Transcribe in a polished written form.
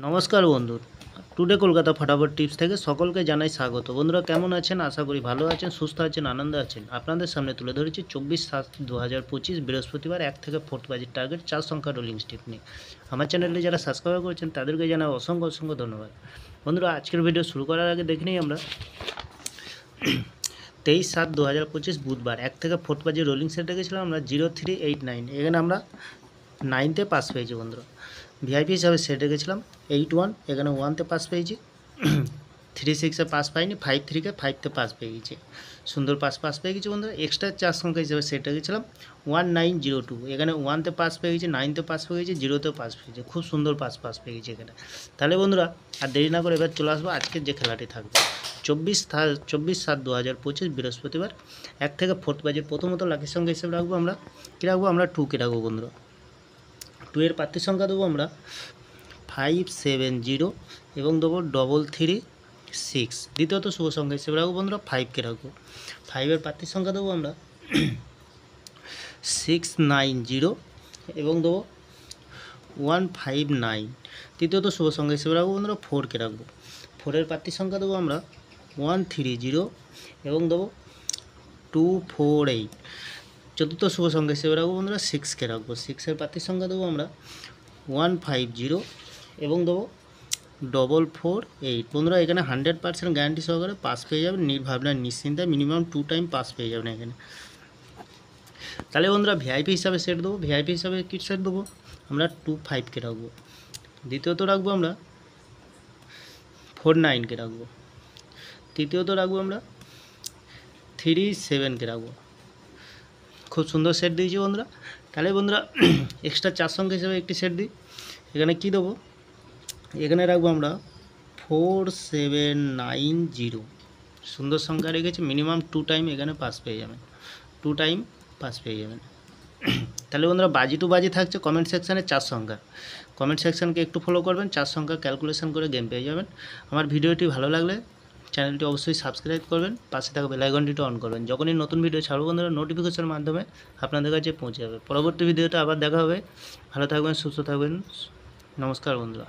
নমস্কার বন্ধু, টুডে কলকাতা ফটাফট টিপস থেকে সকলকে জানাই স্বাগত। বন্ধুরা কেমন আছেন? আশা করি ভালো আছেন, সুস্থ আছেন, আনন্দে আছেন। আপনাদের সামনে তুলে ধরেছি 24/7/2025 বৃহস্পতিবার 1 থেকে 4 বাজির টার্গেট 4 সংখ্যা রোলিং স্টিপ নিয়ে। আমার চ্যানেলে যারা সাবস্ক্রাইব করেছেন তাদেরকে জানাই অসংখ্য ধন্যবাদ। বন্ধুরা আজকের ভিডিও শুরু করার আগে দেখে নিই আমরা 23/7/2025 বুধবার 1 থেকে 4 বাজির রোলিং সেট রেখেছিলাম আমরা 0389। এখানে আমরা 9তে পাস পেয়েছি বন্ধুরা। ভিআইপি হিসাবে সেট রেখেছিলাম 81, এখানে 1তে পাস পেয়েছি। 36-এ পাস পাইনি, 53-কে 5তে পাস পেয়ে গেছি, সুন্দর পাস পেয়ে গেছি বন্ধুরা। এক্সট্রা 4 সংখ্যা হিসাবে সেট রেখেছিলাম 1902, এখানে 1তে পাস পেয়ে গেছি, 9তে পাস পেয়ে গেছি, 0তেও পাস পেয়েছি, খুব সুন্দর পাস পেয়ে গেছি এখানে। তাহলে বন্ধুরা আর দেরি না করে এবার চলে আসবো আজকের যে খেলাটি থাকবে 24/7/2025 বৃহস্পতিবার 1 থেকে 4 বাজির প্রথমত লাকি সংখ্যা হিসেবে রাখবো আমরা কী রাখবো, আমরা 2কে রাখবো বন্ধুরা। 2 এর প্রার্থী সংখ্যা দেবো আমরা 570 এবং দেবো 336। দ্বিতীয়ত শুভ সংখ্যা হিসেবে রাখবো বন্ধুরা 5কে রাখবো। 5 এর প্রার্থী সংখ্যা দেবো আমরা 690 এবং দেবো 159। তৃতীয়ত শুভ সংখ্যা হিসেবে রাখবো বন্ধুরা 4কে রাখবো। 4 এর প্রার্থী সংখ্যা দেবো আমরা 130 এবং দেবো 248। চতুর্থ শুভ সংখ্যা হিসেবে রাখবো বন্ধুরা 6কে রাখবো। 6 এর প্রার্থী সংখ্যা দেবো আমরা 150 এবং দেবো 448। বন্ধুরা এখানে 100% গ্যারান্টি সহকারে পাস পেয়ে যাবেন, নির্ভাবনায় নিশ্চিন্তায় মিনিমাম 2 টাইম পাস পেয়ে যাবেন এখানে। তাহলে বন্ধুরা ভিআইপি হিসাবে সেট দেবো। ভিআইপি হিসাবে কী সেট দেবো আমরা 25কে রাখবো। দ্বিতীয়ত রাখবো আমরা 49কে রাখবো। তৃতীয়ত রাখবো আমরা 37কে রাখবো। খুব সুন্দর সেট দিয়েছি বন্ধুরা। তাহলে বন্ধুরা এক্সট্রা 4 সংখ্যা হিসেবে একটি সেট দিই। এখানে কি দেবো, এখানে রাখবো আমরা 4790। সুন্দর সংখ্যা রেখেছি, মিনিমাম 2 টাইম এখানে পাস পেয়ে যাবেন, 2 টাইম পাস পেয়ে যাবেন। তাহলে বন্ধুরা বাজি টু বাজি থাকছে কমেন্ট সেকশানে 4 সংখ্যা। কমেন্ট সেকশানকে একটু ফলো করবেন, 4 সংখ্যা ক্যালকুলেশন করে গেম পেয়ে যাবেন। আমার ভিডিওটি ভালো লাগলে চ্যানেলটি অবশ্যই সাবস্ক্রাইব করবেন, পাশে থাকা বেল আইকনটিটা অন করবেন। যখনই নতুন ভিডিও ছাড়বো বন্ধুরা নোটিফিকেশনের মাধ্যমে আপনাদের কাছে পৌঁছে যাবে। পরবর্তী ভিডিওতে আবার দেখা হবে। ভালো থাকবেন, সুস্থ থাকবেন। নমস্কার বন্ধুরা।